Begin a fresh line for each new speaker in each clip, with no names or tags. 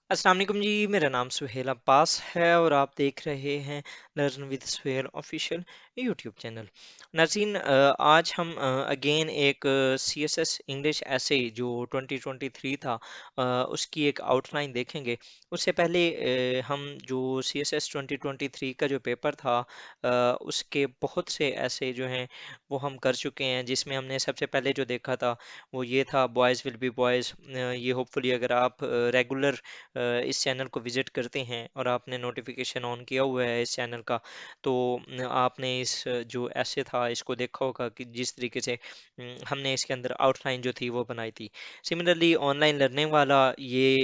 अस्सलाम वालेकुम जी। मेरा नाम सुहेल अब्बास है और आप देख रहे हैं learn with Suhail official YouTube channel. नाज़रीन, आज हम अगेन एक सीएसएस इंग्लिश ऐसे जो 2023 था, उसकी एक आउटलाइन देखेंगे। उससे पहले हम जो सीएसएस 2023 का जो पेपर था, उसके बहुत से ऐसे जो हैं वो हम कर चुके हैं। जिसमें हमने सबसे पहले जो देखा था वो ये था, बॉयज़ विल बी बॉयज़। ये होपफुली अगर आप रेगुलर इस चैनल को विजिट करते हैं और आपने नोटिफिकेशन ऑन किया हुआ है इस चैनल का, तो आपने इस जो ऐसे था इसको देखा होगा कि जिस तरीके से हमने इसके अंदर आउटलाइन जो थी वो बनाई थी। सिमिलरली ऑनलाइन लर्निंग वाला ये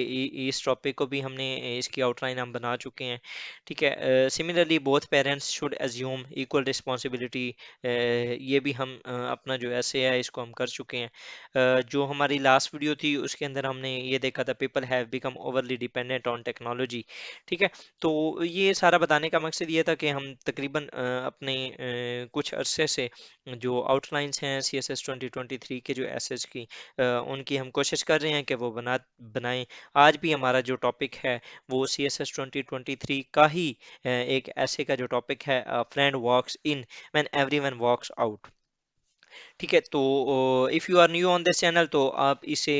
इस टॉपिक को भी हमने इसकी आउटलाइन हम बना चुके हैं। ठीक है। Similarly both parents should assume equal responsibility, ये भी हम अपना जो ऐसे है इसको हम कर चुके हैं। जो हमारी लास्ट वीडियो थी उसके अंदर हमने ये देखा था, people have become overly dependent on technology. ठीक है। तो ये सारा बताने का मकसद ये था कि हम तकरीबन अपने कुछ अरसे से जो आउटलाइंस हैं सी एस एस 2023 के जो एसेस की, उनकी हम कोशिश कर रहे हैं कि वो बनाएं। आज भी हमारा जो टॉपिक है वो सी एस एस 2023 का ही एक ऐसे का जो टॉपिक है, friend walks in when everyone walks out. ठीक है। तो if you are new on this channel तो आप इसे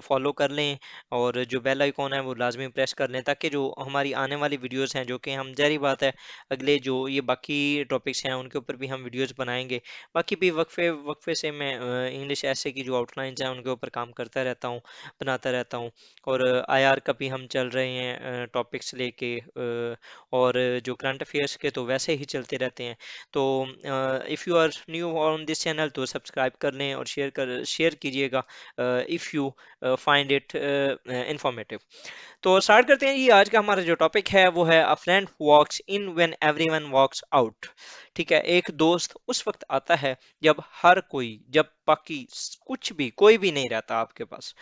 फॉलो कर लें और जो बेल आइकॉन है वो लाजमी प्रेस कर लें, ताकि जो हमारी आने वाली वीडियोस हैं, जो कि हम जारी बात है अगले जो ये बाकी टॉपिक्स हैं उनके ऊपर भी हम वीडियोस बनाएंगे। बाकी भी वक्फे वक्फे से मैं इंग्लिश ऐसे की जो आउटलाइंस हैं उनके ऊपर काम करता रहता हूँ, बनाता रहता हूँ। और आईआर का भी हम चल रहे हैं टॉपिक्स लेके, और जो करंट अफेयर्स के तो वैसे ही चलते रहते हैं। तो if you are new on this channel तो सब्सक्राइब कर लें और शेयर कीजिएगा if you find it informative. तो स्टार्ट करते हैं जी। आज का हमारा जो टॉपिक है वो है, a friend walks in when everyone walks out. ठीक है। एक दोस्त उस वक्त आता है जब बाकी कुछ भी कोई भी नहीं रहता आपके पास।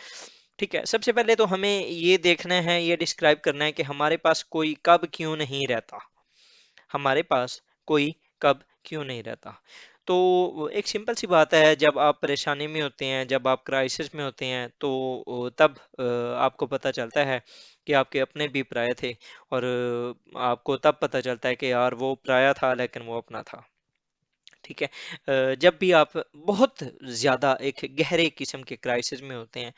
ठीक है। सबसे पहले तो हमें ये देखना है, ये डिस्क्राइब करना है कि हमारे पास कोई कब क्यों नहीं रहता। हमारे पास कोई कब क्यों नहीं रहता। तो एक सिंपल सी बात है, जब आप परेशानी में होते हैं, जब आप क्राइसिस में होते हैं, तो तब आपको पता चलता है कि आपके अपने भी पराये थे। और आपको तब पता चलता है कि यार वो पराया था लेकिन वो अपना था। ठीक है। जब भी आप बहुत ज्यादा एक गहरे किस्म के क्राइसिस में होते हैं,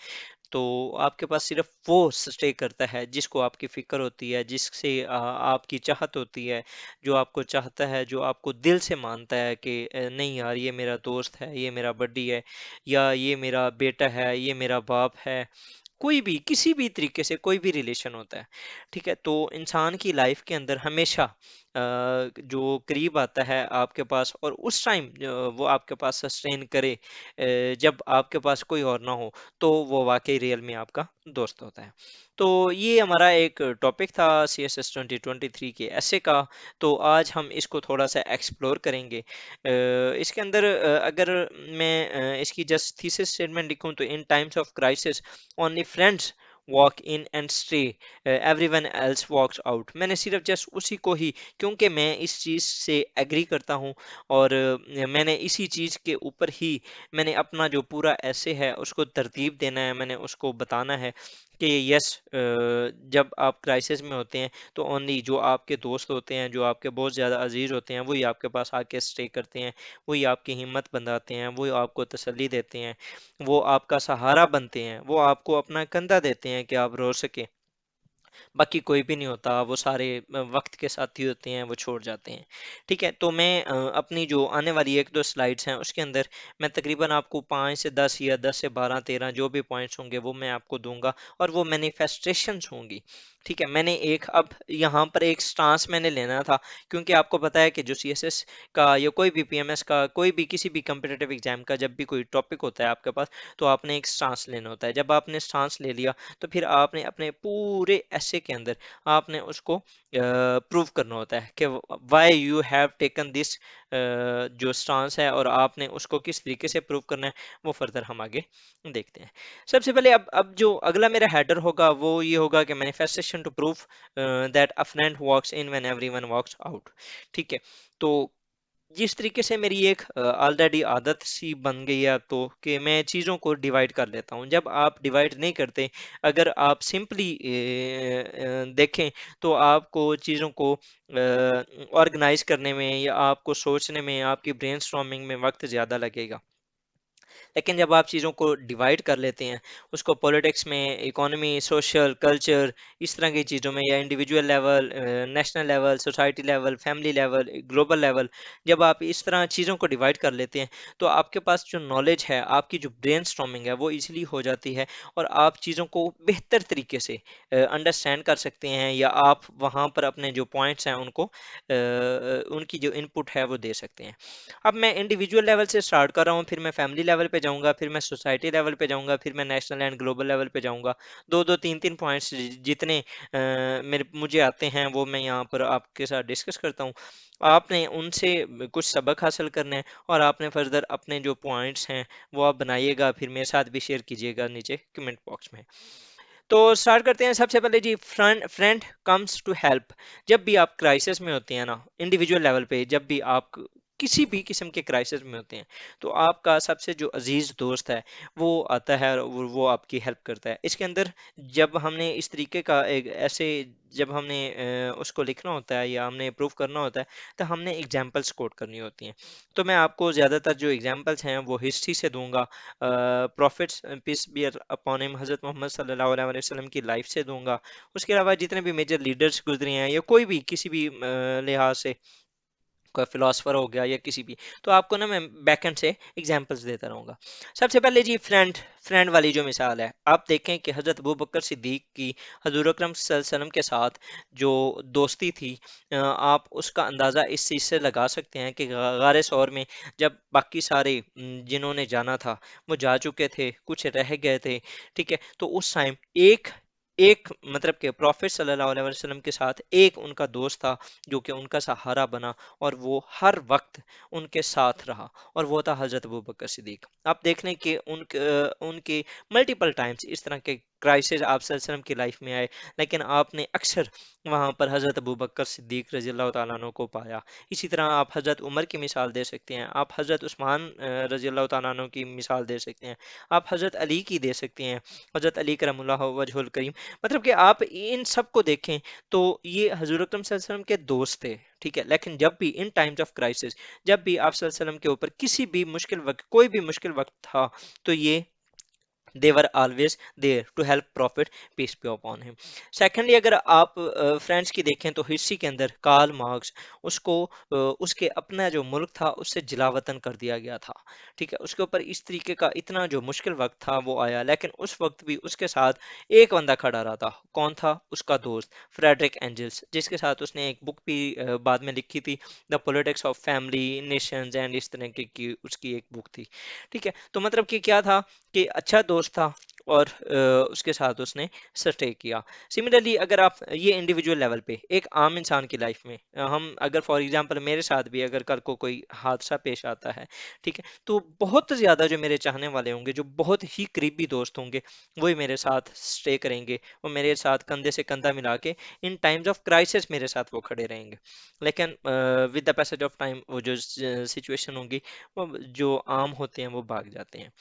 तो आपके पास सिर्फ वो स्टे करता है जिसको आपकी फिक्र होती है, जिससे आपकी चाहत होती है, जो आपको चाहता है, जो आपको दिल से मानता है कि नहीं यार ये मेरा दोस्त है, ये मेरा बड्डी है, या ये मेरा बेटा है, ये मेरा बाप है। कोई भी किसी भी तरीके से कोई भी रिलेशन होता है। ठीक है। तो इंसान की लाइफ के अंदर हमेशा जो करीब आता है आपके पास और उस टाइम वो आपके पास सस्टेन करे, जब आपके पास कोई और ना हो, तो वो वाकई रियल में आपका दोस्त होता है। तो ये हमारा एक टॉपिक था सी एस एस 2023 के ऐसे का। तो आज हम इसको थोड़ा सा एक्सप्लोर करेंगे। इसके अंदर अगर मैं इसकी जस्ट थीसिस स्टेटमेंट लिखूं तो, in times of crisis only friends walk in and stay, everyone else walks out. मैंने सिर्फ जस्ट उसी को ही, क्योंकि मैं इस चीज़ से एग्री करता हूँ और मैंने इसी चीज़ के ऊपर ही मैंने अपना जो पूरा ऐसे है उसको तरतीब देना है, मैंने उसको बताना है कि यस, जब आप क्राइसिस में होते हैं तो ओनली जो आपके दोस्त होते हैं, जो आपके बहुत ज़्यादा अजीज होते हैं, वही आपके पास आके स्टे करते हैं, वही आपकी हिम्मत बंधाते हैं, वही आपको तसल्ली देते हैं, वो आपका सहारा बनते हैं, वो आपको अपना कंधा देते हैं कि आप रो सके। बाकी कोई भी नहीं होता, वो सारे वक्त के साथी होते हैं, वो छोड़ जाते हैं। ठीक है। तो मैं अपनी जो आने वाली एक दो स्लाइड्स हैं उसके अंदर मैं तकरीबन आपको 5 से 10 या 10 से 12 13 जो भी पॉइंट्स होंगे वो मैं आपको दूंगा, और वो मैनिफेस्टेशंस होंगी। ठीक है। मैंने एक अब यहाँ पर एक स्टांस मैंने लेना था, क्योंकि आपको पता है कि जो सीएसएस का या कोई भी पीएमएस का, कोई भी किसी भी कम्पिटेटिव एग्जाम का जब भी कोई टॉपिक होता है आपके पास, तो आपने एक स्टांस लेना होता है। जब आपने स्टांस ले लिया तो फिर आपने अपने पूरे ऐसे के अंदर आपने उसको प्रूव करना होता है कि why you have taken this जो स्टांस है, और आपने उसको किस तरीके से प्रूव करना है, वो फर्दर हम आगे देखते हैं। सबसे पहले अब जो अगला मेरा हेडर होगा वो ये होगा कि manifestation to prove that a friend walks in when everyone walks out. ठीक है। तो जिस तरीके से मेरी एक ऑलरेडी आदत सी बन गई है तो कि मैं चीज़ों को डिवाइड कर लेता हूँ। जब आप डिवाइड नहीं करते, अगर आप सिंपली देखें तो आपको चीज़ों को ऑर्गेनाइज करने में या आपको सोचने में, आपकी ब्रेनस्टॉर्मिंग में वक्त ज़्यादा लगेगा। लेकिन जब आप चीज़ों को डिवाइड कर लेते हैं, उसको पॉलिटिक्स में, इकोनॉमी, सोशल, कल्चर, इस तरह की चीज़ों में, या individual level, national level, society level, family level, global level, जब आप इस तरह चीज़ों को डिवाइड कर लेते हैं तो आपके पास जो नॉलेज है, आपकी जो ब्रेन स्टॉर्मिंग है वो इजीली हो जाती है और आप चीज़ों को बेहतर तरीके से अंडरस्टैंड कर सकते हैं, या आप वहाँ पर अपने जो पॉइंट्स हैं उनको उनकी जो इनपुट है वो दे सकते हैं। अब मैं इंडिविजुअल लेवल से स्टार्ट कर रहा हूँ, फिर मैं फैमिली लेवल पे जाऊंगा, फिर मैं सोसाइटी लेवल पे जाऊंगा, फिर मैं नेशनल एंड ग्लोबल लेवल पे जाऊंगा। दो दो तीन तीन पॉइंट्स जितने मेरे मुझे आते हैं वो मैं यहाँ पर आपके साथ डिस्कस करता हूँ। आपने उनसे कुछ सबक हासिल करना है और आपने फर्दर अपने जो पॉइंट्स हैं वो आप बनाइएगा, फिर मेरे साथ भी शेयर कीजिएगा नीचे कमेंट बॉक्स में। तो स्टार्ट करते हैं। सबसे पहले जी, friend friend comes to help. जब भी आप क्राइसिस में होते हैं ना, इंडिविजुअल लेवल पे जब भी आप किसी भी किस्म के क्राइसिस में होते हैं, तो आपका सबसे जो अजीज दोस्त है वो आता है और वो आपकी हेल्प करता है। इसके अंदर जब हमने इस तरीके का एक ऐसे जब हमने उसको लिखना होता है या हमने प्रूफ करना होता है, तो हमने एग्जाम्पल्स कोट करनी होती हैं। तो मैं आपको ज़्यादातर जो एग्जाम्पल्स हैं वो हिस्ट्री से दूंगा, prophets peace be upon him हज़रत मोहम्मद सल्लल्लाहु अलैहि वसल्लम की लाइफ से दूंगा। उसके अलावा जितने भी मेजर लीडर्स गुजरे हैं या कोई भी किसी भी लिहाज से, कोई फिलोसफर हो गया या किसी भी, तो आपको ना मैं बैकएंड से एग्जांपल्स देता रहूंगा। सबसे पहले जी, फ्रेंड फ्रेंड वाली जो मिसाल है, आप देखें कि हजरत अबू बकर सिद्दीक की हजूर अकरम सल्लल्लाहु अलैहि वसल्लम के साथ जो दोस्ती थी, आप उसका अंदाज़ा इस चीज़ से लगा सकते हैं कि गारे सौर में जब बाकी सारे जिन्होंने जाना था वो जा चुके थे, कुछ रह गए थे, ठीक है, तो उस टाइम एक एक मतलब के प्रॉफिट सल्लल्लाहु अलैहि वसल्लम के साथ एक उनका दोस्त था जो कि उनका सहारा बना और वो हर वक्त उनके साथ रहा, और वो था हजरत अबू बकर सिद्दीक। आप देख लें कि उनके मल्टीपल टाइम्स इस तरह के क्राइसिस आप सल्लल्लाहु अलैहि वसल्लम की लाइफ में आए, लेकिन आपने अक्सर वहां पर हजरत अबू बकर सिद्दीक रजी अल्लाह तआला अन्हु को पाया। इसी तरह आप हजरत उमर की मिसाल दे सकते हैं, आप हजरत उस्मान रजी अल्लाह तआला अन्हु की मिसाल दे सकते हैं, आप हजरत अली की दे सकते हैं, हजरत अली करमुल्लाहु वजहुल करीम। मतलब कि आप इन सब को देखें तो ये हजूर अकरम सल्लल्लाहु अलैहि वसल्लम के दोस्त थे, ठीक है, लेकिन जब भी इन टाइम्स ऑफ क्राइसिस, जब भी आप सल्लल्लाहु अलैहि वसल्लम के ऊपर किसी भी मुश्किल वक्त, कोई भी मुश्किल वक्त था, तो ये they were always there to help prophet peace be upon him. Secondly, अगर आप फ्रेंड्स की देखें तो हिस्ट्री के अंदर कार्ल मार्क्स, उसको उसके अपना जो मुल्क था उससे जिलावतन कर दिया गया था, ठीक है, उसके ऊपर इस तरीके का इतना जो मुश्किल वक्त था वो आया, लेकिन उस वक्त भी उसके साथ एक बंदा खड़ा रहा था। कौन था? उसका दोस्त फ्रेडरिक एंजल्स, जिसके साथ उसने एक बुक भी बाद में लिखी थी, the politics of family Nations and, इस तरह की उसकी एक बुक थी, ठीक है। तो मतलब कि क्या था कि अच्छा दोस्त था और उसके साथ उसने स्टे किया। सिमिलरली, अगर आप ये इंडिविजुअल लेवल पे एक आम इंसान की लाइफ में हम अगर फॉर एग्जांपल मेरे साथ भी अगर कल को कोई हादसा पेश आता है, ठीक है, तो बहुत ज़्यादा जो मेरे चाहने वाले होंगे, जो बहुत ही करीबी दोस्त होंगे, वही मेरे साथ स्टे करेंगे, वो मेरे साथ कंधे से कंधा मिला के इन टाइम्स ऑफ क्राइसिस मेरे साथ वो खड़े रहेंगे। लेकिन with the passage of time वो जो सिचुएशन होंगी, वो जो आम होते हैं वो भाग जाते हैं।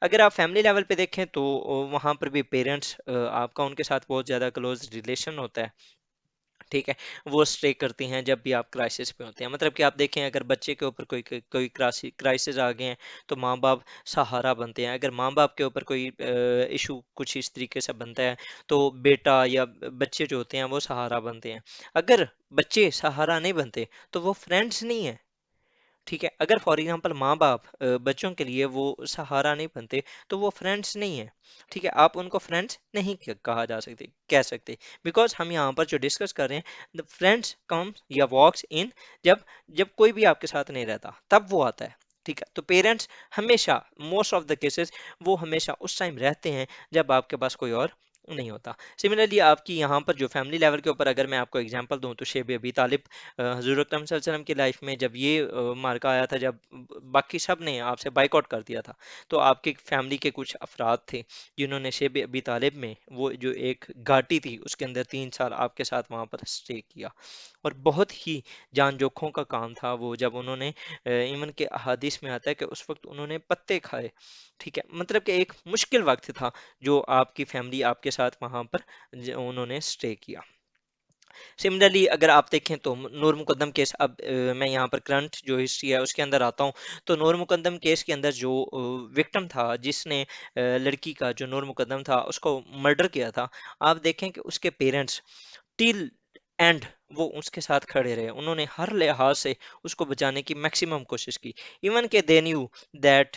अगर आप फैमिली लेवल पे देखें तो वहाँ पर भी पेरेंट्स आपका उनके साथ बहुत ज़्यादा क्लोज रिलेशन होता है, ठीक है, वो स्टे करती हैं जब भी आप क्राइसिस पे होते हैं। मतलब कि आप देखें, अगर बच्चे के ऊपर कोई कोई क्राइसिस आ गए हैं तो माँ बाप सहारा बनते हैं। अगर माँ बाप के ऊपर कोई इशू कुछ इस तरीके से बनता है तो बेटा या बच्चे जो होते हैं वो सहारा बनते हैं। अगर बच्चे सहारा नहीं बनते तो वो फ्रेंड्स नहीं है, ठीक है। अगर फॉर एग्जांपल माँ बाप बच्चों के लिए वो सहारा नहीं बनते तो वो फ्रेंड्स नहीं है, ठीक है, आप उनको फ्रेंड्स नहीं कहा जा सकते, कह सकते, बिकॉज हम यहाँ पर जो डिस्कस कर रहे हैं, द फ्रेंड्स कम्स या वॉक्स इन, जब जब कोई भी आपके साथ नहीं रहता तब वो आता है, ठीक है। तो पेरेंट्स हमेशा, मोस्ट ऑफ द केसेस, वो हमेशा उस टाइम रहते हैं जब आपके पास कोई और नहीं होता। सिमिलरली, आपकी यहाँ पर जो फैमिली लेवल के ऊपर अगर मैं आपको एग्जांपल दूं तो शेब अबी तालिब, हजूर अकरम सल्लल्लाहु अलैहि वसल्लम की लाइफ में जब ये मार्का आया था, जब बाकी सब ने आपसे बाइकआउट कर दिया था, तो आपके फैमिली के कुछ अफराद थे जिन्होंने शेब अबी तालिब में वो जो एक घाटी थी उसके अंदर 3 साल आपके साथ वहां पर स्टे किया। और बहुत ही जान जोखों का काम था वो, जब उन्होंने इवन के हदीस में आता है कि उस वक्त उन्होंने पत्ते खाए। ठीक है, मतलब कि एक मुश्किल वक्त था जो आपकी फैमिली आपके साथ वहां पर उन्होंने स्टे किया। सिमिलरली अगर आप देखें तो नूर मुकद्दम केस, अब मैं यहाँ पर करंट जो हिस्ट्री है उसके अंदर आता हूँ। तो नूर मुकद्दम केस के अंदर जो विक्टिम था, जिसने लड़की का, जो नूर मुकद्दम था, उसको मर्डर किया था, आप देखें कि उसके पेरेंट्स टिल एंड वो उसके साथ खड़े रहे। उन्होंने हर लिहाज से उसको बचाने की मैक्सिमम कोशिश की। इवन के दे न्यू दैट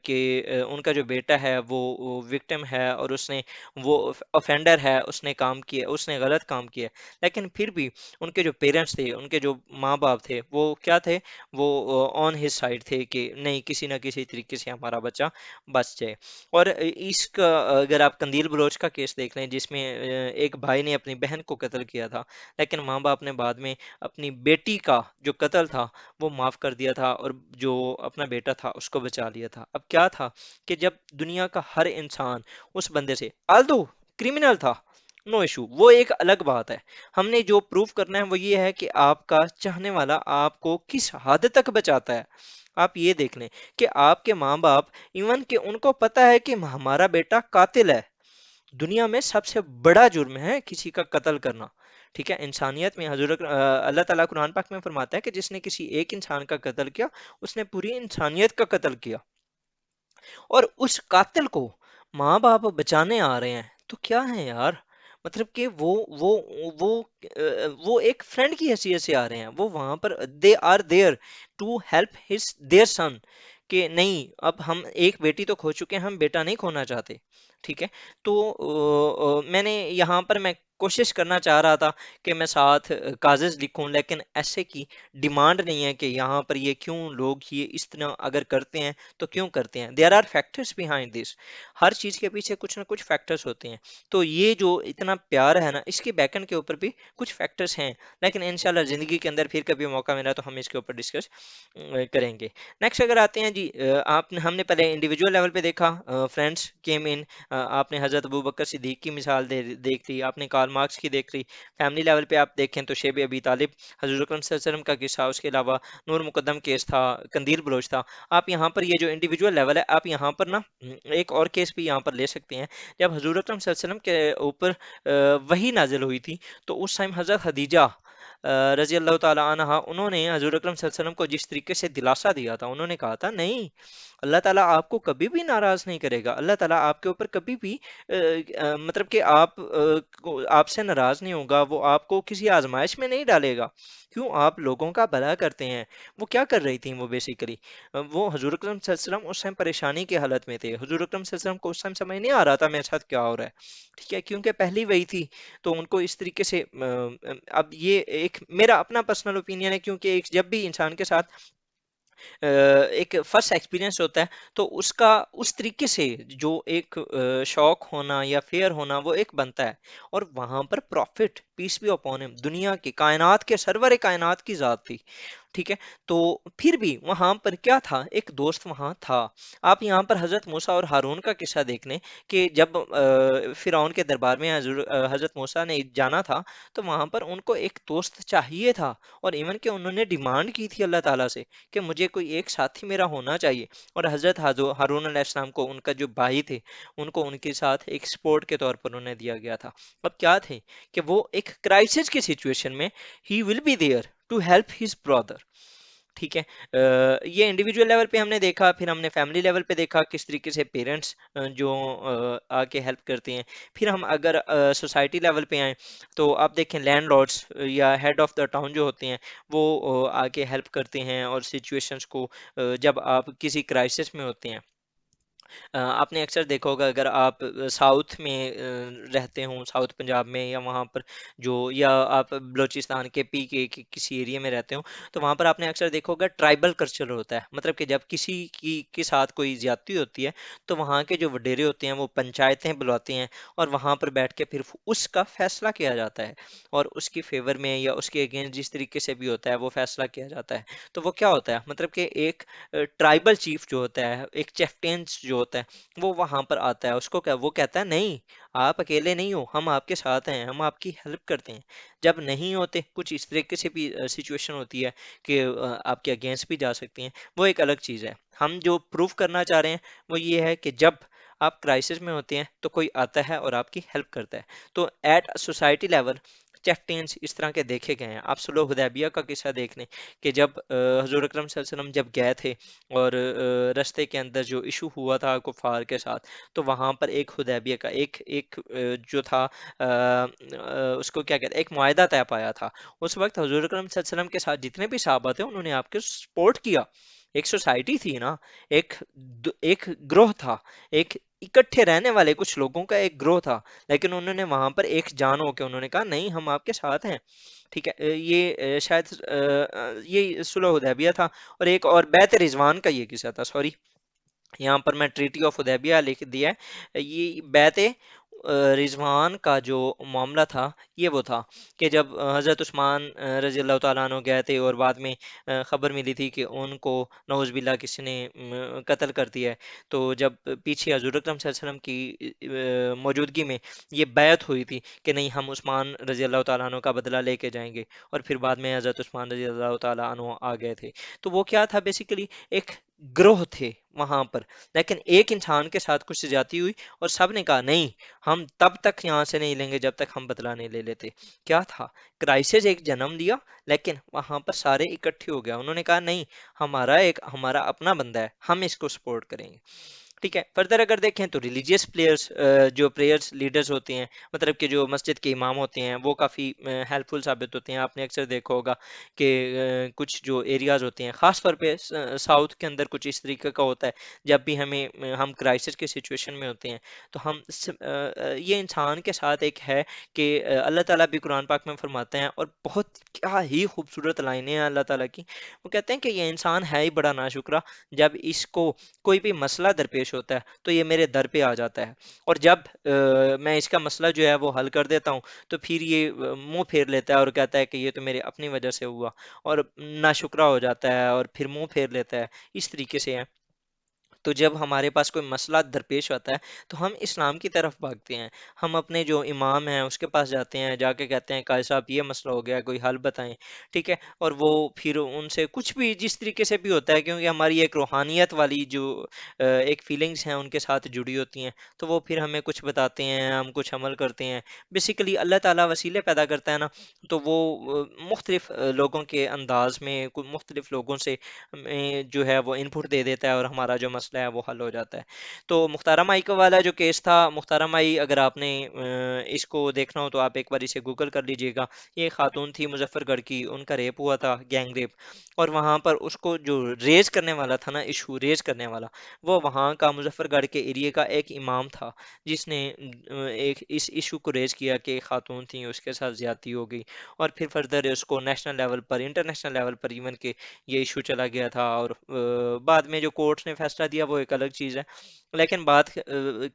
कि उनका जो बेटा है वो विक्टिम है और उसने, वो ऑफेंडर है, उसने काम किया, उसने गलत काम किया। लेकिन फिर भी उनके जो पेरेंट्स थे, उनके जो माँ बाप थे, वो क्या थे, वो ऑन हिज साइड थे कि नहीं, किसी ना किसी तरीके से हमारा बच्चा बच जाए। और इसका अगर आप कंदील बलोच का केस देख लें, जिसमें एक भाई ने अपनी बहन को कत्ल किया था, लेकिन माँ बाप ने बाद में अपनी बेटी का जो कत्ल था वो माफ कर दिया था और जो अपना बेटा था उसको बचा लिया था। अब क्या था कि जब दुनिया का हर इंसान उस बंदे से, आल्दो क्रिमिनल था, नो इशू, वो एक अलग बात है। हमने जो प्रूव करना है वो ये है कि आपका चाहने वाला आपको किस हद तक बचाता है। आप ये देख लें कि आपके माँ बाप, इवन कि उनको पता है कि हमारा बेटा कातिल है। दुनिया में सबसे बड़ा जुर्म है किसी का कत्ल करना। ठीक है, इंसानियत में अल्लाह ताला कुरान पाक में फरमाता है कि जिसने किसी एक इंसान का कत्ल किया, उसने पूरी इंसानियत का कत्ल किया। और उस कातिल को माँ बाप बचाने आ रहे हैं, तो क्या है यार। मतलब कि वो एक फ्रेंड की हैसियत से आ रहे हैं, वो वहां पर they are there to help his their son, कि नहीं, अब हम एक बेटी तो खो चुके हैं, हम बेटा नहीं खोना चाहते। ठीक है, तो मैंने यहाँ पर मैं कोशिश करना चाह रहा था कि मैं साथ कागज लिखूं, लेकिन ऐसे की डिमांड नहीं है कि यहाँ पर ये क्यों लोग ये इस तरह अगर करते हैं तो क्यों करते हैं। There are factors behind this, हर चीज के पीछे कुछ ना कुछ फैक्टर्स होते हैं। तो ये जो इतना प्यार है ना, इसके बैकएंड के ऊपर भी कुछ फैक्टर्स हैं। लेकिन इंशाल्लाह जिंदगी के अंदर फिर कभी मौका मिला तो हम इसके ऊपर डिस्कस करेंगे। नेक्स्ट अगर आते हैं जी, आपने हमने पहले इंडिविजुअल लेवल पे देखा, फ्रेंड्स केम इन, आपने हजरत अबू बकर सिद्दीक की मिसाल देख ली, आपने कार्ल मार्क्स की देख ली। फैमिली लेवल पे आप देखें तो शेब अबी तालिब, हजरत अकरम सल्लल्लाहु अलैहि वसल्लम का किस्सा, उसके अलावा नूर मुकद्दम केस था, कंदील बलोच था। आप यहाँ पर ये जो इंडिविजुअल लेवल है, आप यहाँ पर ना एक और केस भी यहाँ पर ले सकते हैं। जब हजूर अकरम सल्लल्लाहु अलैहि वसल्लम के ऊपर वही नाजिल हुई थी, तो उस टाइम हजरत खदीजा रजी अल्लाह ताला अन्हा, उन्होंने हजूर अकरम सल्लल्लाहु अलैहि वसल्लम को जिस तरीके से दिलासा दिया था, उन्होंने कहा था नहीं, अल्लाह ताला आपको कभी भी नाराज नहीं करेगा, अल्लाह ताला आपके ऊपर कभी भी मतलब कि आपसे नाराज नहीं होगा, वो आपको किसी आजमाइश में नहीं डालेगा। क्यों, आप लोगों का भला करते हैं। वो क्या कर रही थी, वो बेसिकली वो हजूर अकरम सल्लल्लाहु अलैहि वसल्लम उस टाइम परेशानी की हालत में थे, हजूर अकरम सल्लल्लाहु अलैहि वसल्लम को उस टाइम समझ नहीं आ रहा था मेरे साथ क्या हो रहा है। ठीक है, क्योंकि पहली वही थी, तो उनको इस तरीके से अब ये एक मेरा अपना पर्सनल ओपिनियन है, क्योंकि एक जब भी इंसान के साथ एक फर्स्ट एक्सपीरियंस होता है, तो उसका उस तरीके से जो एक शौक होना या फेयर होना वो एक बनता है। और वहां पर prophet peace be upon him, दुनिया की कायनात के सरवर कायनात की जात थी। ठीक है, तो फिर भी वहां पर क्या था, एक दोस्त वहां था। आप यहाँ पर हजरत मूसा और हारून का किस्सा देख लें कि जब फिरौन के दरबार में हजरत मूसा ने जाना था, तो वहां पर उनको एक दोस्त चाहिए था। और इवन के उन्होंने डिमांड की थी अल्लाह ताला से कि मुझे कोई एक साथी मेरा होना चाहिए। और हजरत हारून अलैहिस्सलाम को उनका जो भाई थे, उनको उनके साथ एक सपोर्ट के तौर पर उन्हें दिया गया था। अब क्या थे कि वो एक क्राइसिस की सिचुएशन में ही will be there to help his brother. ठीक है, ये इंडिविजुअल लेवल पे हमने देखा, फिर हमने फैमिली लेवल पे देखा किस तरीके से पेरेंट्स जो आके हेल्प करते हैं। फिर हम अगर सोसाइटी लेवल पे आए, तो आप देखें लैंडलॉर्ड्स या हेड ऑफ द टाउन जो होते हैं, वो आके हेल्प करते हैं और सिचुएशंस को जब आप किसी क्राइसिस में होते हैं। आपने अक्सर देखा होगा, अगर आप साउथ में रहते हो, साउथ पंजाब में, या वहाँ पर जो, या आप बलूचिस्तान के पी के किसी एरिया में रहते हो, तो वहाँ पर आपने अक्सर देखा होगा ट्राइबल कल्चर होता है। मतलब कि जब किसी की के साथ कोई ज्यादती होती है, तो वहाँ के जो वडेरे होते हैं वो पंचायतें बुलाते हैं, और वहाँ पर बैठ के फिर उसका फैसला किया जाता है, और उसकी फेवर में या उसके अगेंस्ट जिस तरीके से भी होता है वो फैसला किया जाता है। तो वो क्या होता है, मतलब कि एक ट्राइबल चीफ जो होता है, एक चेफ्टेन जो होता है वो वहां पर आता है, उसको क्या वो कहता है नहीं, आप अकेले नहीं हो, हम आपके साथ हैं, हम आपकी हेल्प करते हैं। जब नहीं होते, कुछ इस तरीके से भी सिचुएशन होती है कि आपके अगेंस्ट भी जा सकती हैं, वो एक अलग चीज़ है। हम जो प्रूव करना चाह रहे हैं वो ये है कि जब आप क्राइसिस में होते हैं तो कोई आता है और आपकी हेल्प करता है। तो एट सोसाइटी लेवल चेक टेन्स इस तरह के देखे गए हैं। आप सुलह हुदैबिया का किस्सा देख लें कि जब हजूर अकरम सल्लल्लाहु अलैहि वसल्लम जब गए थे और रास्ते के अंदर जो इशू हुआ था कुफार के साथ, तो वहां पर एक हुदैबिया का एक एक जो था उसको क्या कहते हैं, एक मुआहदा तय पाया था। उस वक्त हजूर अकरम सल्लल्लाहु अलैहि वसल्लम के साथ जितने भी सहाबा थे उन्होंने आपके सपोर्ट किया। एक सोसाइटी थी ना, एक एक ग्रोह था, एक इकट्ठे रहने वाले कुछ लोगों का एक ग्रोह था, लेकिन उन्होंने वहां पर एक जान होकर उन्होंने कहा नहीं, हम आपके साथ हैं। ठीक है, ये शायद ये सुलह हुदैबिया था। और एक और बैत रिजवान का ये किस्सा था, सॉरी, यहाँ पर मैं ट्रीटी ऑफ हुदैबिया लिख दिया है। ये बैत रिजवान का जो मामला था ये वो था कि जब हज़रत उस्मान रजी अल्लाह तआला अन्हु गए थे और बाद में खबर मिली थी कि उनको नौज़ुबिल्लाह किसी ने कत्ल कर दिया है। तो जब पीछे हज़रत अकरम सल्लल्लाहु अलैहि वसल्लम की मौजूदगी में ये बैत हुई थी कि नहीं, हम उस्मान रजी अल्लाह तआला अन्हु का बदला लेके जाएंगे, और फिर बाद में हज़रत उस्मान रजी अल्लाह तआला अन्हु आ गए थे। तो वो क्या था, बेसिकली एक ग्रोह थे वहां पर, लेकिन एक इंसान के साथ कुछ ज्यादती हुई और सब ने कहा नहीं, हम तब तक यहाँ से नहीं लेंगे जब तक हम बदला नहीं ले लेते। क्या था, क्राइसिस एक जन्म दिया, लेकिन वहां पर सारे इकट्ठे हो गया, उन्होंने कहा नहीं, हमारा अपना बंदा है, हम इसको सपोर्ट करेंगे। ठीक है, फर्दर अगर देखें तो रिलीजियस प्लेयर्स, जो प्रेयर्स लीडर्स होते हैं, मतलब कि जो मस्जिद के इमाम होते हैं, वो काफ़ी हेल्पफुल साबित होते हैं। आपने अक्सर देखा होगा कि कुछ जो एरियाज होते हैं, ख़ास तौर पे साउथ के अंदर कुछ इस तरीके का होता है, जब भी हम क्राइसिस के सिचुएशन में होते हैं तो ये इंसान के साथ एक है कि अल्लाह ताला भी कुरान पाक में फरमाते हैं, और बहुत क्या ही खूबसूरत लाइनें हैं अल्लाह ताला की। वो कहते हैं कि ये इंसान है ही बड़ा नाशुक्रा, जब इसको कोई भी मसला दरपेश होता है तो ये मेरे दर पे आ जाता है, और जब मैं इसका मसला जो है वो हल कर देता हूँ तो फिर ये मुंह फेर लेता है और कहता है कि ये तो मेरे अपनी वजह से हुआ, और नाशुक्रा हो जाता है और फिर मुंह फेर लेता है। इस तरीके से है। तो जब हमारे पास कोई मसला दरपेश आता है तो हम इस्लाम की तरफ भागते हैं, हम अपने जो इमाम हैं उसके पास जाते हैं, जाके कहते हैं काजी साहब ये मसला हो गया, कोई हल बताएं। ठीक है, और वो फिर उनसे कुछ भी जिस तरीके से भी होता है, क्योंकि हमारी एक रूहानियत वाली जो एक फीलिंग्स हैं उनके साथ जुड़ी होती हैं, तो वो फिर हमें कुछ बताते हैं, हम कुछ अमल करते हैं। बेसिकली अल्लाह ताला वसीले पैदा करता है ना, तो वो मुख्तलिफ लोगों के अंदाज में मुख्तलिफ लोगों से में जो है वो इनपुट दे देता है और हमारा जो मसला है वो हल हो जाता है। तो मुख्तारा माई का वाला जो केस था, मुख्तारा माई अगर आपने इसको देखना हो तो आप एक बार इसे गूगल कर लीजिएगा। ये खातून थी मुजफ्फरगढ़ की, उनका रेप हुआ था, गैंग रेप। और वहाँ पर उसको जो रेज करने वाला था ना, इशू रेज करने वाला, वो वहाँ का मुजफ्फरगढ़ के एरिया का एक इमाम था, जिसने एक इस इशू को रेज किया कि एक खातून थी उसके साथ ज्यादती हो गई। और फिर फर्दर उसको नेशनल लेवल पर, इंटरनेशनल लेवल पर इवन के ये इशू चला गया था। और बाद में जो कोर्ट ने फैसला दिया वो एक अलग चीज़ है, लेकिन बात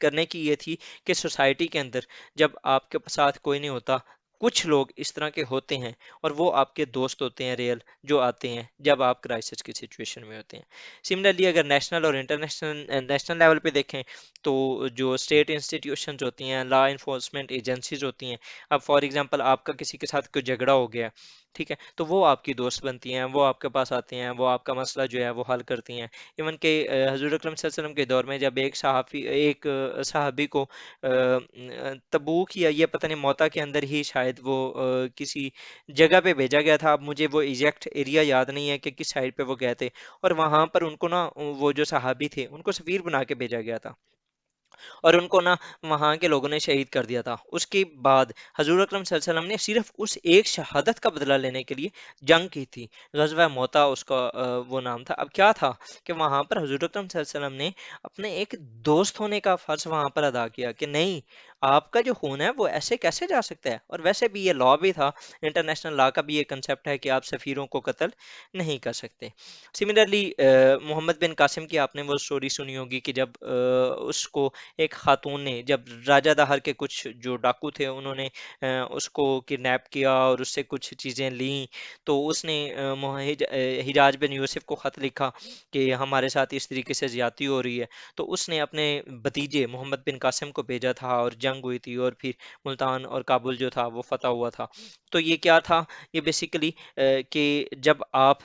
करने की ये थी कि सोसाइटी के अंदर जब आपके साथ कोई नहीं होता, कुछ लोग इस तरह के होते हैं और वो आपके दोस्त होते हैं रियल, जो आते हैं जब आप क्राइसिस की सिचुएशन में होते हैं। सिमिलरली अगर नेशनल और इंटरनेशनल नेशनल लेवल पे देखें तो जो स्टेट इंस्टीट्यूशंस होती हैं, लॉ इन्फोर्समेंट एजेंसीज होती हैं, अब फॉर एग्जांपल आपका किसी के साथ कोई झगड़ा हो गया, ठीक है, तो वो आपकी दोस्त बनती हैं, वो आपके पास आती हैं, वो आपका मसला जो है वो हल करती हैं। इवन के हजूर अकरम सल्लल्लाहु अलैहि वसल्लम के दौर में जब एक सहाबी को तबूक या ये पता नहीं मौता के अंदर ही शायद वो किसी जगह पे भेजा गया था, अब मुझे वो एग्जैक्ट एरिया याद नहीं है कि किस साइड पे वो गए थे, और वहां पर उनको ना वो जो सहाबी थे उनको सफीर बना के भेजा गया था, और उनको ना वहाँ के लोगों ने शहीद कर दिया था। उसके बाद हजूर अकरम सल्लल्लाहु अलैहि वसल्लम ने सिर्फ उस एक शहादत का बदला लेने के लिए जंग की थी, गज़वा मोता उसका वो नाम था। अब क्या था कि वहाँ पर हजूर अकरम सल्लल्लाहु अलैहि वसल्लम ने अपने एक दोस्त होने का फर्ज वहाँ पर अदा किया कि नहीं, आपका जो खून है वो ऐसे कैसे जा सकता है? और वैसे भी ये लॉ भी था, इंटरनेशनल लॉ का भी ये कंसेप्ट है कि आप सफ़ीरों को कत्ल नहीं कर सकते। सिमिलरली मोहम्मद बिन कासिम की आपने वो स्टोरी सुनी होगी कि जब उसको एक खातून ने, जब राजा दहर के कुछ जो डाकू थे उन्होंने उसको किडनैप किया और उससे कुछ चीज़ें ली, तो उसने हिजाज बिन यूसुफ को ख़त लिखा कि हमारे साथ इस तरीके से ज़्यादती हो रही है। तो उसने अपने भतीजे मोहम्मद बिन कासिम को भेजा था और जंग हुई थी और फिर मुल्तान और काबुल जो था वो फतह हुआ था। तो ये क्या था? ये बेसिकली कि जब आप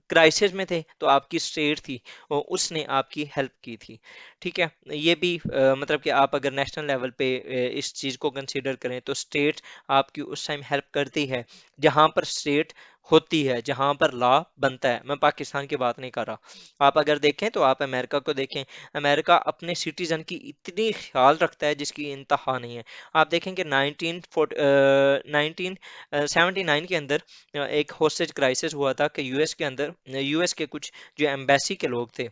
क्राइसिस में थे तो आपकी स्टेट थी और उसने आपकी हेल्प की थी। ठीक है, ये भी मतलब कि आप अगर नेशनल लेवल पे इस चीज़ को कंसीडर करें तो स्टेट आपकी उस टाइम हेल्प करती है जहां पर स्टेट होती है, जहां पर लॉ बनता है। मैं पाकिस्तान की बात नहीं कर रहा। आप अगर देखें तो आप अमेरिका को देखें, अमेरिका अपने सिटीजन की इतनी ख्याल रखता है जिसकी इंतहा नहीं है। आप देखें कि 1979 के अंदर एक होस्टेज क्राइसिस हुआ था कि यूएस के अंदर, यूएस के कुछ जो एम्बेसी के लोग थे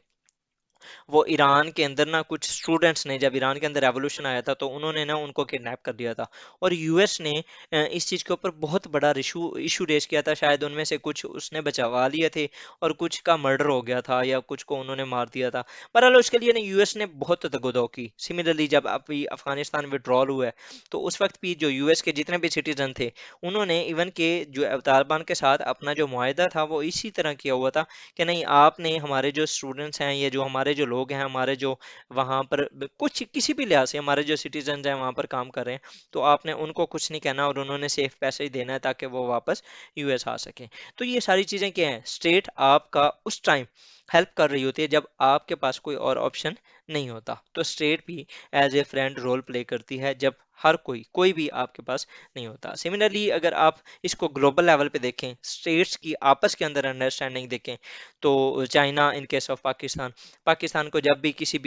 वो ईरान के अंदर ना, कुछ स्टूडेंट्स ने, जब ईरान के अंदर रेवोल्यूशन आया था तो उन्होंने ना उनको किडनैप कर दिया था। और यूएस ने इस चीज़ के ऊपर बहुत बड़ा इशू इशू रेज किया था। शायद उनमें से कुछ उसने बचवा लिए थे और कुछ का मर्डर हो गया था या कुछ को उन्होंने मार दिया था। बहरहाल उसके लिए ना यूएस ने बहुत तगदो की। सिमिलरली जब अभी अफगानिस्तान विड्रॉल हुआ है तो उस वक्त भी जो यूएस के जितने भी सिटीजन थे उन्होंने इवन के जो तालिबान के साथ अपना जो मुआहदा था वो इसी तरह किया हुआ था कि नहीं, आपने हमारे जो स्टूडेंट्स हैं, ये जो हमारे जो लोग हैं, हमारे जो वहाँ पर कुछ किसी भी लिहाज से हमारे जो सिटीजन हैं वहाँ पर काम कर रहे हैं, तो आपने उनको कुछ नहीं कहना और उन्होंने सेफ पैसे ही देना है ताकि वो वापस यूएस आ सकें। तो ये सारी चीज़ें क्या हैं? स्टेट आपका उस टाइम हेल्प कर रही होती है जब आपके पास कोई और ऑप्शन नहीं होता। तो स्टेट भी as a friend role play करती है जब हर कोई भी आपके पास नहीं होता। सिमिलरली अगर आप इसको ग्लोबल लेवल पे देखें, स्टेट्स की आपस के अंदर अंडरस्टैंडिंग देखें, तो China in case of Pakistan, Pakistan को जब भी किसी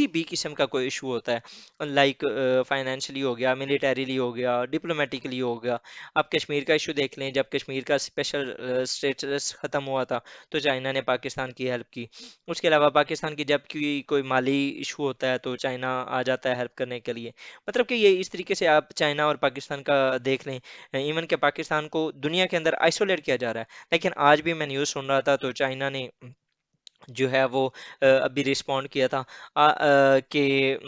भी किस्म का कोई इशू होता है, लाइक फाइनेंशियली हो गया, मिलिटरीली हो गया, डिप्लोमेटिकली हो गया। आप कश्मीर का इशू देख लें, जब कश्मीर का स्पेशल स्टेटस ख़त्म हुआ था तो चाइना ने पाकिस्तान की हेल्प की। उसके अलावा पाकिस्तान की जब कोई माली इशू होता है तो चाइना आ जाता है हेल्प करने के लिए। मतलब कि ये इस तरीके से आप चाइना और पाकिस्तान का देख लें। इवन के पाकिस्तान को दुनिया के अंदर आइसोलेट किया जा रहा है, लेकिन आज भी मैं न्यूज़ सुन रहा था तो चाइना ने जो है वो अभी रिस्पॉन्ड किया था कि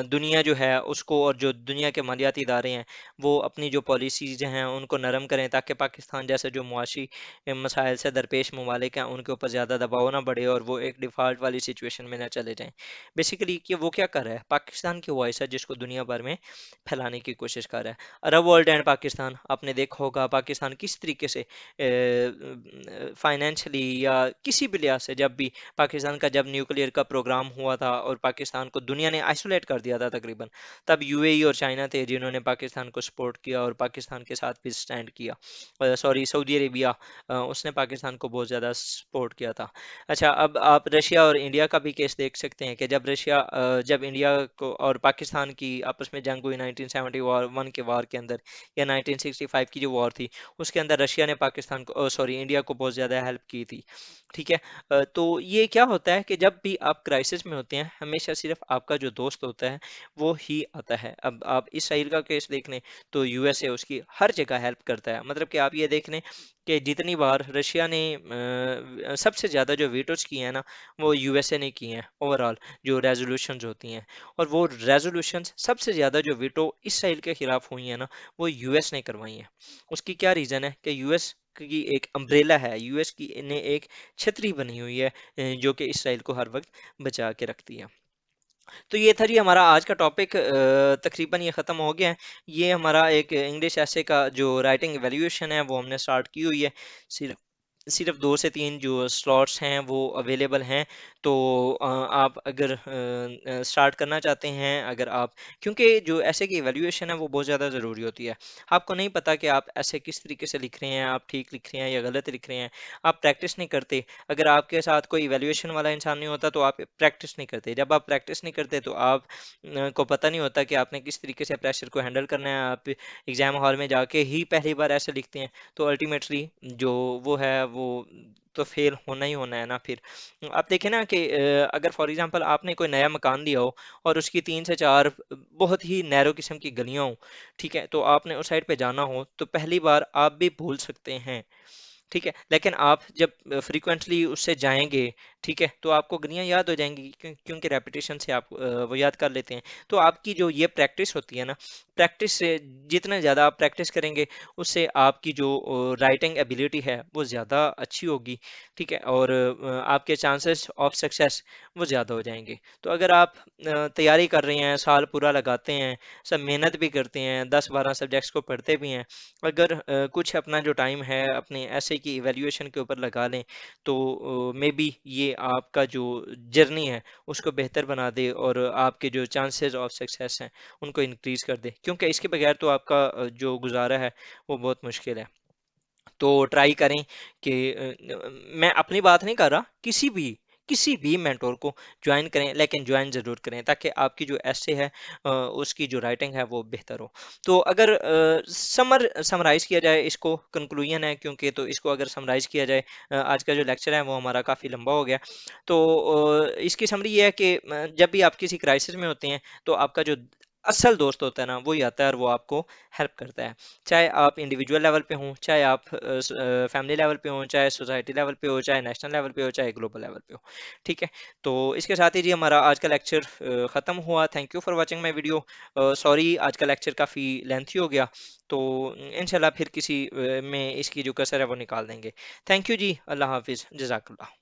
दुनिया जो है उसको, और जो दुनिया के मालियाती इदारे हैं वो अपनी जो पॉलिसीज हैं उनको नरम करें ताकि पाकिस्तान जैसे जो मुआशी मसाइल से दरपेश ममालिक हैं उनके ऊपर ज़्यादा दबाव ना बढ़े और वो एक डिफ़ॉल्ट वाली सिचुएशन में ना चले जाएं। बेसिकली कि वो क्या कर रहा है, पाकिस्तान की वॉइस है जिसको दुनिया भर में फैलाने की कोशिश कर रहा है। अरब वर्ल्ड एंड पाकिस्तान, आपने देखा होगा पाकिस्तान किस तरीके से फाइनेंशियली या किसी भी लिहाज से, जब भी पाकिस्तान का जब न्यूक्लियर का प्रोग्राम हुआ था और पाकिस्तान को दुनिया ने आइसोलेट कर दिया था तकरीबन, तब यूएई और चाइना थे जिन्होंने पाकिस्तान को सपोर्ट किया और पाकिस्तान के साथ भी स्टैंड किया। सॉरी, सऊदी अरेबिया, उसने पाकिस्तान को बहुत ज़्यादा सपोर्ट किया था। अच्छा, अब आप रशिया और इंडिया का भी केस देख सकते हैं कि जब इंडिया को और पाकिस्तान की आपस में जंग हुई 1971 के वार के अंदर, या 1965 की जो वॉर थी उसके अंदर, रशिया ने पाकिस्तान को, सॉरी, इंडिया को बहुत ज़्यादा हेल्प की थी। ठीक है। तो ये क्या होता है कि जब भी आप क्राइसिस में होते हैं हमेशा सिर्फ आपका जो दोस्त होता है वो ही आता है। अब आप इसराइल का केस देख लें तो यूएसए उसकी हर जगह हेल्प करता है। मतलब कि आप ये देख लें कि जितनी बार रशिया ने सबसे ज़्यादा जो वीटोज किए हैं ना वो यूएसए ने किए हैं ओवरऑल, जो रेजोल्यूशंस होती हैं। और वो रेजोल्यूशंस सबसे ज़्यादा जो वीटो इसराइल के खिलाफ हुई हैं ना वो यूएस ने करवाई हैं। उसकी क्या रीज़न है कि यूएस की एक अम्ब्रेला है, यूएस की ने एक छतरी बनी हुई है जो कि इसराइल को हर वक्त बचा के रखती है। तो ये था जी हमारा आज का टॉपिक, तकरीबन ये ख़त्म हो गया है। ये हमारा एक इंग्लिश ऐसे का जो राइटिंग एवेल्यूएशन है वो हमने स्टार्ट की हुई है। सिर्फ सिर्फ 2 से 3 जो स्लॉट्स हैं वो अवेलेबल हैं। तो आप अगर स्टार्ट करना चाहते हैं, अगर आप, क्योंकि जो ऐसे की एवेल्यूएशन है वो बहुत ज़्यादा ज़रूरी होती है। आपको नहीं पता कि आप ऐसे किस तरीके से लिख रहे हैं, आप ठीक लिख रहे हैं या गलत लिख रहे हैं, आप प्रैक्टिस नहीं करते। अगर आपके साथ कोई इवैल्यूएशन वाला इंसान नहीं होता तो आप प्रैक्टिस नहीं करते। जब आप प्रैक्टिस नहीं करते तो आप को पता नहीं होता कि आपने किस तरीके से प्रेशर को हैंडल करना है। आप एग्जाम हॉल में जाके ही पहली बार ऐसे लिखते हैं तो अल्टीमेटली जो वो है वो तो फेल होना ही होना है ना फिर। आप देखें ना कि अगर फॉर एग्जांपल आपने कोई नया मकान लिया हो और उसकी 3 से 4 बहुत ही नैरो किस्म की गलियां हो, ठीक है, तो आपने उस साइड पे जाना हो तो पहली बार आप भी भूल सकते हैं, ठीक है, लेकिन आप जब फ्रीक्वेंटली उससे जाएंगे, ठीक है, तो आपको गलियां याद हो जाएंगी, क्योंकि रेपिटेशन से आप वो याद कर लेते हैं। तो आपकी जो ये प्रैक्टिस होती है ना, प्रैक्टिस से जितना ज़्यादा आप प्रैक्टिस करेंगे, उससे आपकी जो राइटिंग एबिलिटी है वो ज़्यादा अच्छी होगी, ठीक है, और आपके चांसेस ऑफ सक्सेस वो ज़्यादा हो जाएंगे। तो अगर आप तैयारी कर रहे हैं, साल पूरा लगाते हैं, सब मेहनत भी करते हैं, 10-12 सब्जेक्ट्स को पढ़ते भी हैं, अगर कुछ अपना जो टाइम है अपने ऐसे की इवैल्यूएशन के ऊपर लगा लें, तो मे बी ये आपका जो जर्नी है उसको बेहतर बना दे और आपके जो चांसेस ऑफ सक्सेस हैं उनको इंक्रीज कर दे, क्योंकि इसके बगैर तो आपका जो गुजारा है वो बहुत मुश्किल है। तो ट्राई करें कि मैं अपनी बात नहीं कर रहा, किसी भी मेंटोर को ज्वाइन करें, लेकिन ज्वाइन ज़रूर करें ताकि आपकी जो ऐसे है उसकी जो राइटिंग है वो बेहतर हो। तो अगर समराइज किया जाए, इसको कंक्लूजन है क्योंकि, तो इसको अगर समराइज किया जाए, आज का जो लेक्चर है वो हमारा काफ़ी लंबा हो गया। तो इसकी समरी ये है कि जब भी आप किसी क्राइसिस में होते हैं तो आपका जो असल दोस्त होता है ना वही आता है और वो आपको हेल्प करता है। चाहे आप इंडिविजुअल लेवल पे हों, चाहे आप फैमिली लेवल पे हों, चाहे सोसाइटी लेवल पे हो, चाहे नेशनल लेवल पे हो, चाहे ग्लोबल लेवल पे हो, ठीक है। तो इसके साथ ही जी हमारा आज का लेक्चर ख़त्म हुआ। Thank you for watching my video. Sorry आज का लेक्चर काफ़ी लेंथी हो गया, तो इंशाल्लाह फिर किसी में इसकी जो कसर है वो निकाल देंगे। थैंक यू जी, अल्लाह हाफिज़, जज़ाकल्लाह।